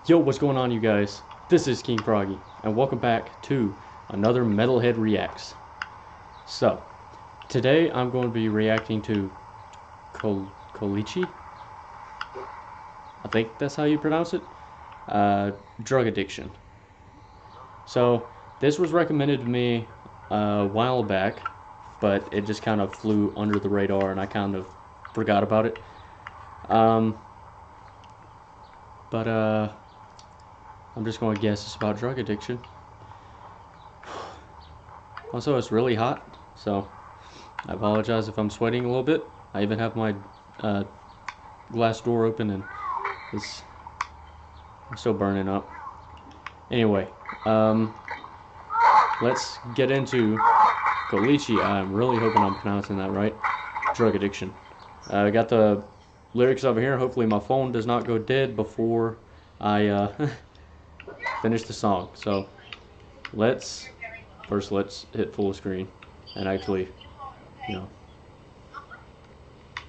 Yo, what's going on, you guys? This is King Froggy, and welcome back to another Metalhead Reacts. So, today I'm going to be reacting to Colicchi. I think that's how you pronounce it. Drug addiction. So, this was recommended to me a while back, but it just kind of flew under the radar, and I kind of forgot about it. Um, but I'm just going to guess it's about drug addiction. Also, it's really hot, so I apologize if I'm sweating a little bit. I even have my glass door open and I'm still burning up. Anyway, let's get into Colicchi. I'm really hoping I'm pronouncing that right. Drug addiction. I got the lyrics over here. Hopefully my phone does not go dead before I finish the song. So let's hit full screen and actually, get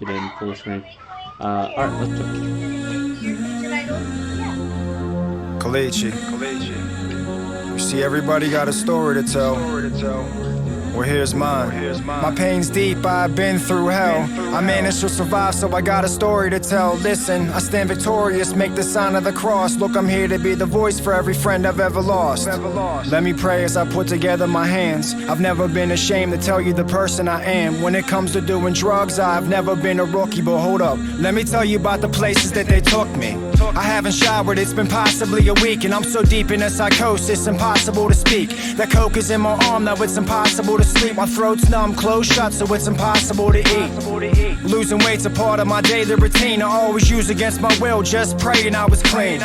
in full screen. Alright, let's do Colicchi. You see, everybody got a story to tell. Well, here's mine. My pain's deep, I've been through hell. I managed to survive, so I got a story to tell. Listen, I stand victorious, make the sign of the cross. Look, I'm here to be the voice for every friend I've ever lost. Let me pray as I put together my hands. I've never been ashamed to tell you the person I am. When it comes to doing drugs, I've never been a rookie, but hold up. Let me tell you about the places that they took me. I haven't showered, it's been possibly a week, and I'm so deep in a psychosis, impossible to speak. That coke is in my arm, now it's impossible to sleep. My throat's numb, closed shut, so it's impossible to eat. Losing weight's a part of my daily routine. I always use against my will, just praying I was clean.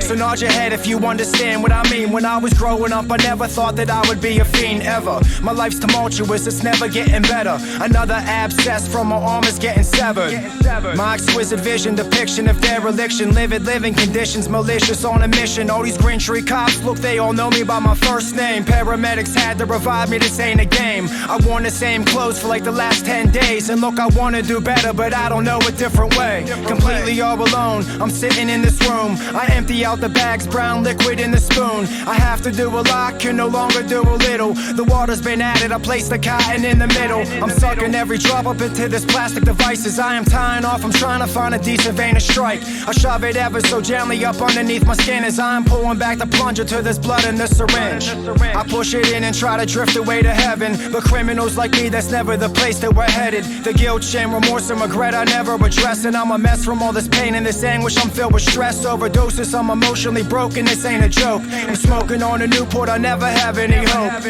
So nod your head if you understand what I mean. When I was growing up, I never thought that I would be a fiend, ever. My life's tumultuous, it's never getting better. Another abscess from my arm is getting severed. My exquisite vision, depiction of dereliction, living conditions, malicious on a mission. All these Green Tree cops, look, they all know me by my first name. Paramedics had to revive me, this ain't a game. I worn the same clothes for like the last 10 days. And look, I wanna do better, but I don't know a different way. Completely all alone, I'm sitting in this room. I empty out the bags, brown liquid in the spoon. I have to do a lot, can no longer do a little. The water's been added, I place the cotton in the middle. I'm sucking every drop up into this plastic devices. I am tying off, I'm trying to find a decent vein to strike. I shove it ever so gently up underneath my skin as I'm pulling back the plunger to this blood in the syringe. I push it in and try to drift away to heaven, but criminals like me, that's never the place that we're headed. The guilt, shame, remorse, and regret I never address, and I'm a mess from all this pain and this anguish. I'm filled with stress, overdoses, I'm emotionally broken, this ain't a joke. I'm smoking on a Newport, I never have any hope.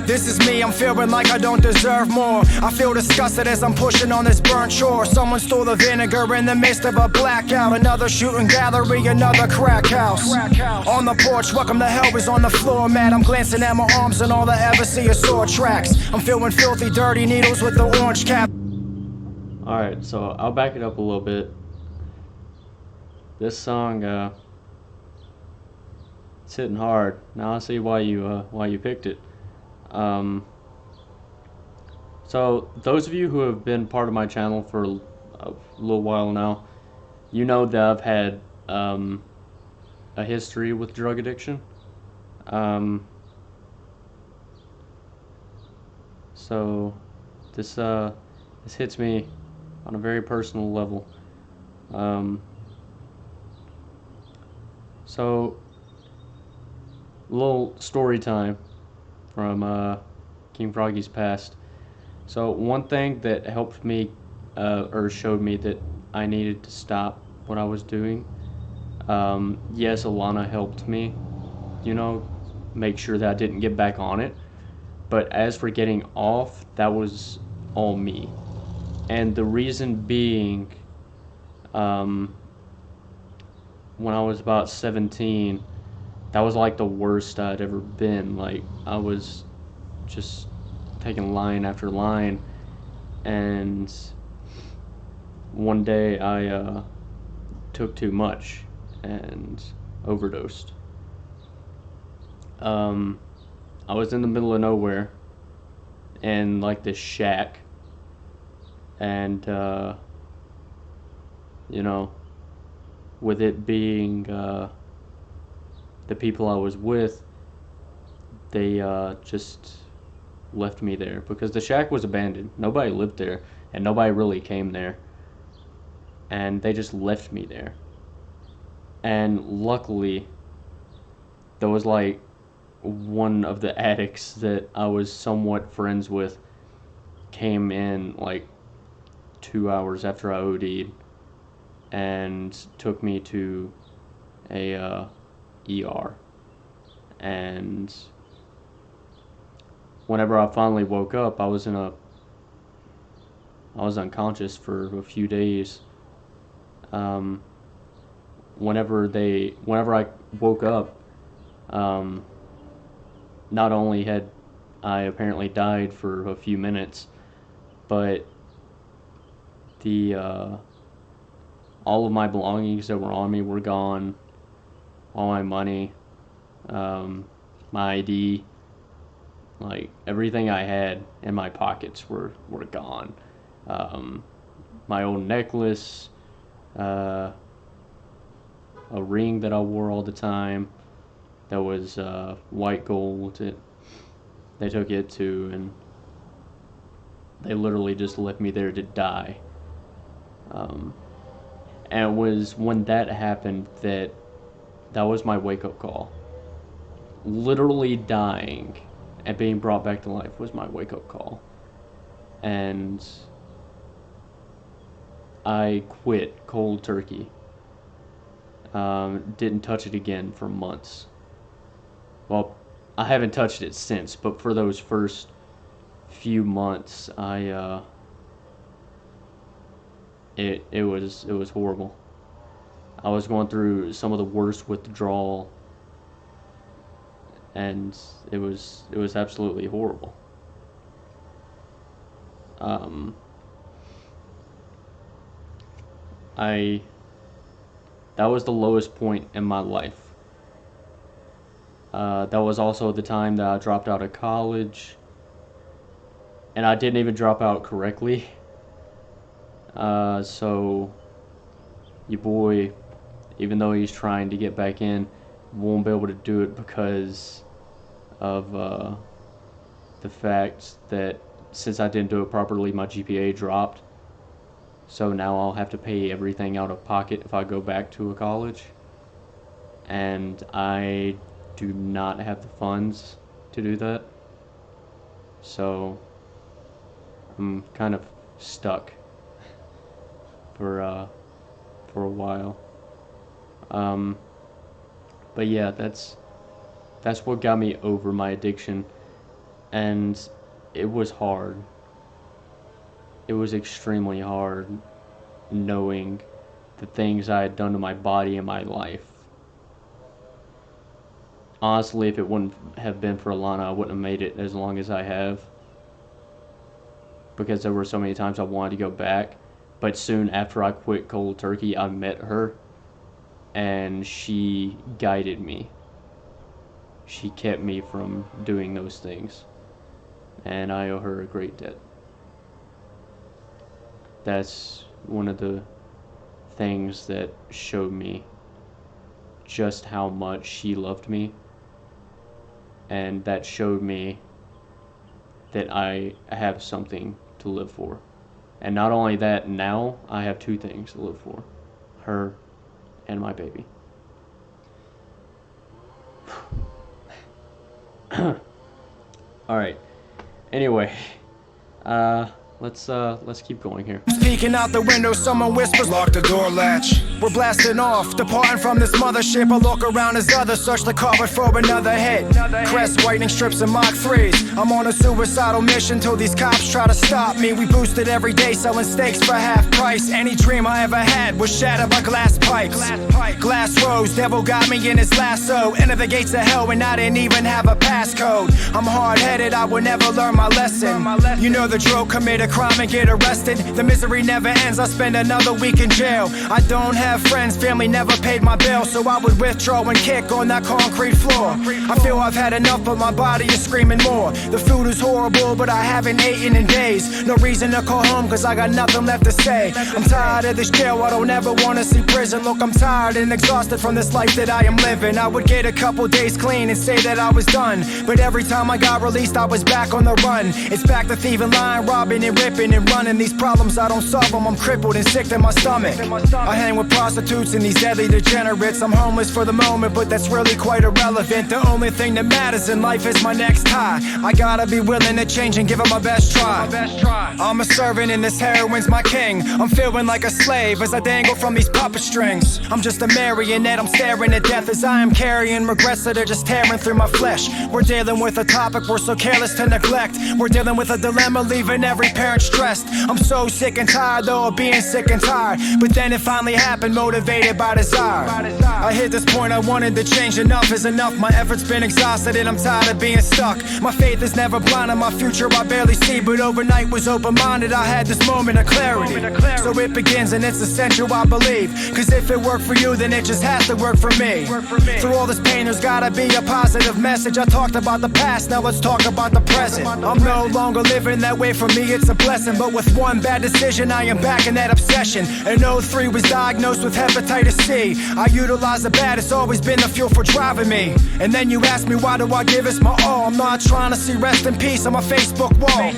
This is me, I'm feeling like I don't deserve more. I feel disgusted as I'm pushing on this burnt shore. Someone stole the vinegar in the midst of a blackout. Another shooting gallery, another crack house. On the porch, welcome to hell is on the floor mat. I'm glancing at my arms and all I ever see is sore tracks. I'm feeling filthy, dirty needles with the orange cap. Alright, so I'll back it up a little bit. This song, it's hitting hard. Now I see why you picked it. So those of you who have been part of my channel for a little while now, you know that I've had a history with drug addiction. So this hits me on a very personal level. So a little story time from King Froggy's past. So one thing that helped me or showed me that I needed to stop what I was doing. Yes, Alana helped me, make sure that I didn't get back on it. But as for getting off, that was all me. And the reason being, when I was about 17, that was like the worst I'd ever been. Like, I was just taking line after line. And one day I took too much and overdosed. I was in the middle of nowhere in like this shack, and with it being the people I was with, they just left me there because the shack was abandoned. Nobody lived there, and nobody really came there. And they just left me there. And luckily, there was like one of the addicts that I was somewhat friends with came in like 2 hours after I OD'd and took me to a ER. And whenever I finally woke up, I was unconscious for a few days. Whenever I woke up, not only had I apparently died for a few minutes, but the all of my belongings that were on me were gone. All my money, my ID, like everything I had in my pockets were gone. My old necklace, a ring that I wore all the time that was white gold. They took it too, and they literally just left me there to die. And it was when that happened that was my wake-up call. Literally dying and being brought back to life was my wake-up call. And I quit cold turkey. Didn't touch it again for months. Well, I haven't touched it since, but for those first few months, it was horrible. I was going through some of the worst withdrawal, and it was absolutely horrible. That was the lowest point in my life. That was also the time that I dropped out of college, and I didn't even drop out correctly. So your boy, even though he's trying to get back in, won't be able to do it because of the fact that since I didn't do it properly, my GPA dropped. So now I'll have to pay everything out of pocket if I go back to a college. And I do not have the funds to do that. So I'm kind of stuck for a while. But yeah, that's what got me over my addiction, and it was hard. It was extremely hard knowing the things I had done to my body and my life. Honestly, if it wouldn't have been for Alana, I wouldn't have made it as long as I have, because there were so many times I wanted to go back. But soon after I quit cold turkey, I met her, and she guided me. She kept me from doing those things, and I owe her a great debt. That's one of the things that showed me just how much she loved me, and that showed me that I have something to live for. And not only that, now I have two things to live for: her and my baby. Alright. Anyway, let's keep going here. Peeking out the window, someone whispers, lock the door latch. We're blasting off, departing from this mothership. I look around as others search the carpet for another hit. Crest whitening strips and Mach 3s. I'm on a suicidal mission till these cops try to stop me. We boosted every day, selling steaks for half price. Any dream I ever had was shattered by glass pipes. Glass rose, devil got me in his lasso. Enter the gates of hell and I didn't even have a passcode. I'm hard-headed, I will never learn my lesson. You know the drill, commit a crime and get arrested. The misery never ends, I spend another week in jail. I don't have have friends, family never paid my bill, so I would withdraw and kick on that concrete floor. I feel I've had enough, but my body is screaming more. The food is horrible, but I haven't eaten in days. No reason to call home, cause I got nothing left to say. I'm tired of this jail, I don't ever wanna see prison. Look, I'm tired and exhausted from this life that I am living. I would get a couple days clean and say that I was done, but every time I got released, I was back on the run. It's back to thieving, lying, robbing and ripping and running. These problems, I don't solve them, I'm crippled and sick to my stomach. I hang with prostitutes and these deadly degenerates. I'm homeless for the moment, but that's really quite irrelevant. The only thing that matters in life is my next high. I gotta be willing to change and give it my best try. I'm a servant and this heroin's my king. I'm feeling like a slave as I dangle from these puppet strings. I'm just a marionette, I'm staring at death as I am carrying regrets that are just tearing through my flesh. We're dealing with a topic we're so careless to neglect. We're dealing with a dilemma, leaving every parent stressed. I'm so sick and tired though of being sick and tired, but then it finally happened, motivated by desire. I hit this point, I wanted to change. Enough is enough, my efforts been exhausted and I'm tired of being stuck. My faith is never blind and my future I barely see, but overnight was open-minded, I had this moment of clarity. So it begins and it's essential, I believe, cause if it worked for you, then it just has to work for me. Through all this pain, there's gotta be a positive message. I talked about the past, now let's talk about the present. I'm no longer living that way, for me it's a blessing, but with one bad decision, I am back in that obsession. In '03 was diagnosed with hepatitis C. I utilize the bad, it's always been the fuel for driving me. And then you ask me, why do I give this my all? I'm not trying to see rest in peace on my Facebook wall.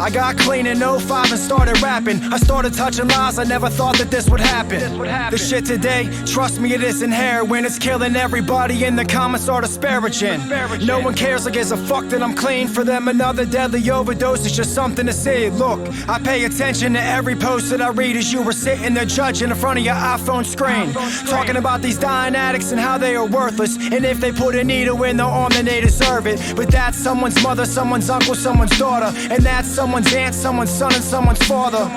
I got clean in '05 and started rapping. I started touching lies, I never thought that this would happen. The shit today, trust me, it isn't heroin. It's killing everybody in the comments are disparaging. No one cares or gives a fuck that I'm clean. For them another deadly overdose is just something to see. Look, I pay attention to every post that I read as you were sitting there judging in front of your iPhone screen, talking about these dying addicts and how they are worthless, and if they put a needle in their arm then they deserve it. But that's someone's mother, someone's uncle, someone's daughter, and that's someone's aunt, someone's son, and someone's father.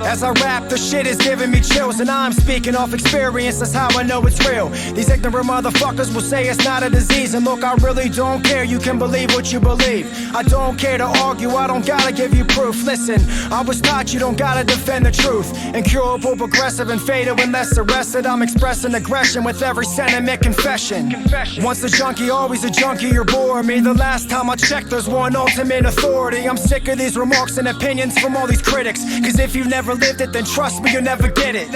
As I rap, the shit is giving me chills, and I'm speaking off experience, that's how I know it's real. These ignorant motherfuckers will say it's not a disease, and look, I really don't care, you can believe what you believe. I don't care to argue, I don't gotta give you proof. Listen, I was taught you don't gotta defend the truth. Incurable, progressive, and fatal unless arrested. I'm expressing aggression with every sentiment confession. Once a junkie, always a junkie, you're boring me. The last time I checked, there's one ultimate authority. I'm sick of these remarks and opinions from all these critics, cause if you've never lived it, then trust me, you'll never get it.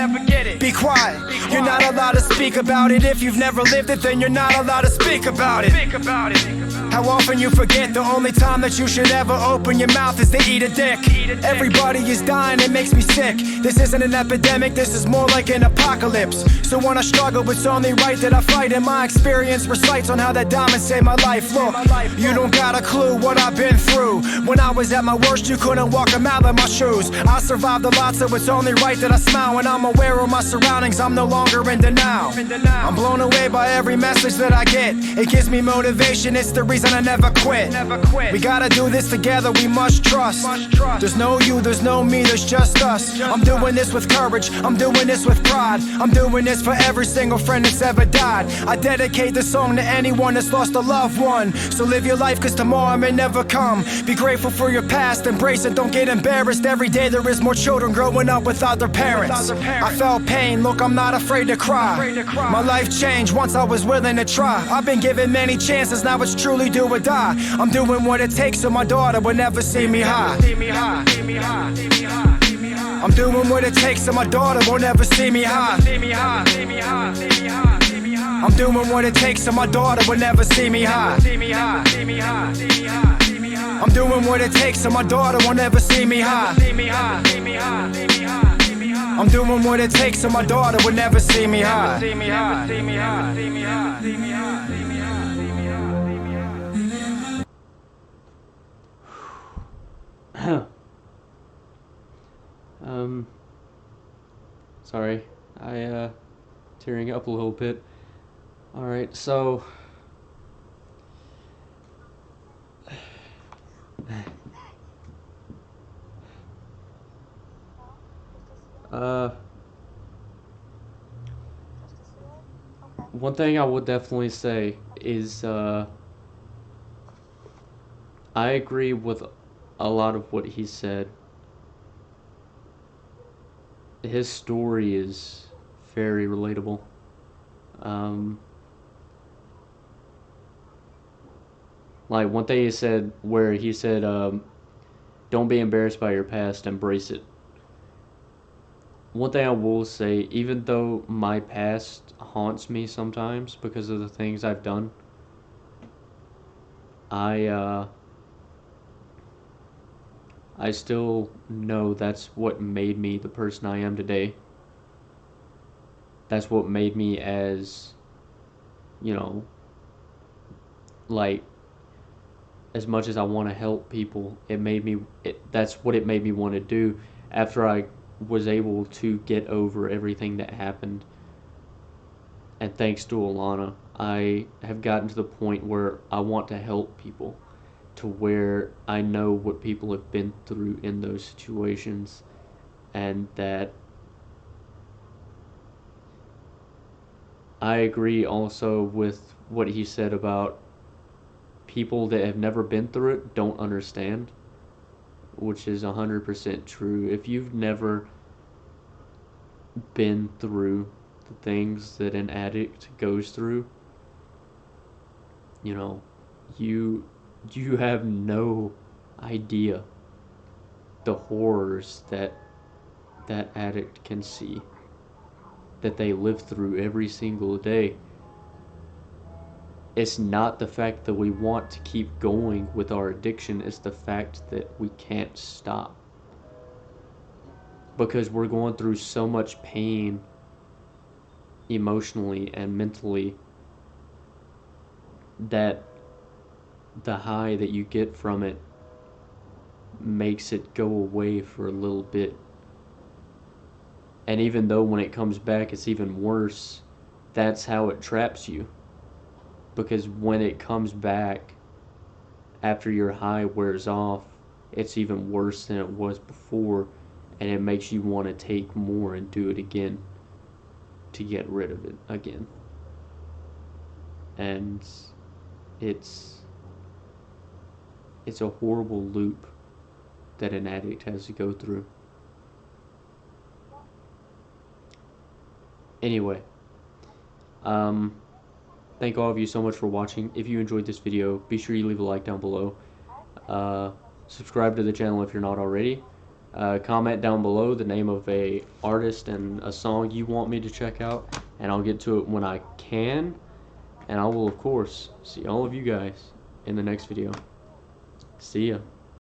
Be quiet, you're not allowed to speak about it. If you've never lived it, then you're not allowed to speak about it. How often you forget the only time that you should ever open your mouth is to eat a dick. Everybody is dying, it makes me sick. This isn't an epidemic, this is more like an apocalypse. So when I struggle, it's only right that I fight, and my experience recites on how that diamond saved my life. Look, you don't got a clue what I've been through. When I was at my worst, you couldn't walk a mile in my shoes. I survived a lot, so it's only right that I smile. When I'm aware of my surroundings, I'm no longer in denial. I'm blown away by every message that I get. It gives me motivation, it's the reason I never quit. We gotta do this together, we must trust. There's no you, there's no me, there's just us. I'm doing this with courage, I'm doing this with pride. I'm doing this for every single friend that's ever died. I dedicate this song to anyone that's lost a loved one. So live your life, cause tomorrow may never come. Be grateful for your past, embrace it, don't get embarrassed. Every day there is more children growing up without their parents. I felt pain, look, I'm not afraid to cry. My life changed once I was willing to try. I've been given many chances, now it's truly do or die. I'm doing what it takes so my daughter will never see me high. I'm doing what it takes so my daughter will never see me high. I'm doing what it takes so my daughter will never see me high. I'm doing what it takes so my daughter will never see me high. I'm doing what it takes so my daughter will never see me high. Sorry, I tearing up a little bit. Alright, so one thing I would definitely say is I agree with a lot of what he said. His story is very relatable. Um, like one thing he said, where he said, "Don't be embarrassed by your past, embrace it." One thing I will say, even though my past haunts me sometimes because of the things I've done, I I still know that's what made me the person I am today. That's what made me as, you know, like as much as I want to help people, that's what it made me want to do after I was able to get over everything that happened. And thanks to Alana, I have gotten to the point where I want to help people, to where I know what people have been through in those situations, and that I agree also with what he said about people that have never been through it don't understand, which is 100% true. If you've never been through the things that an addict goes through, you know, you you have no idea the horrors that that addict can see, that they live through every single day. It's not the fact that we want to keep going with our addiction, it's the fact that we can't stop because we're going through so much pain emotionally and mentally that the high that you get from it makes it go away for a little bit. And even though when it comes back it's even worse, that's how it traps you. Because when it comes back after your high wears off, it's even worse than it was before, and it makes you want to take more and do it again to get rid of it again. And it's it's a horrible loop that an addict has to go through. Anyway, um, thank all of you so much for watching. If you enjoyed this video, be sure you leave a like down below. Uh, Subscribe to the channel if you're not already. Comment down below the name of a artist and a song you want me to check out, and I'll get to it when I can. And I will, of course, see all of you guys in the next video. See ya.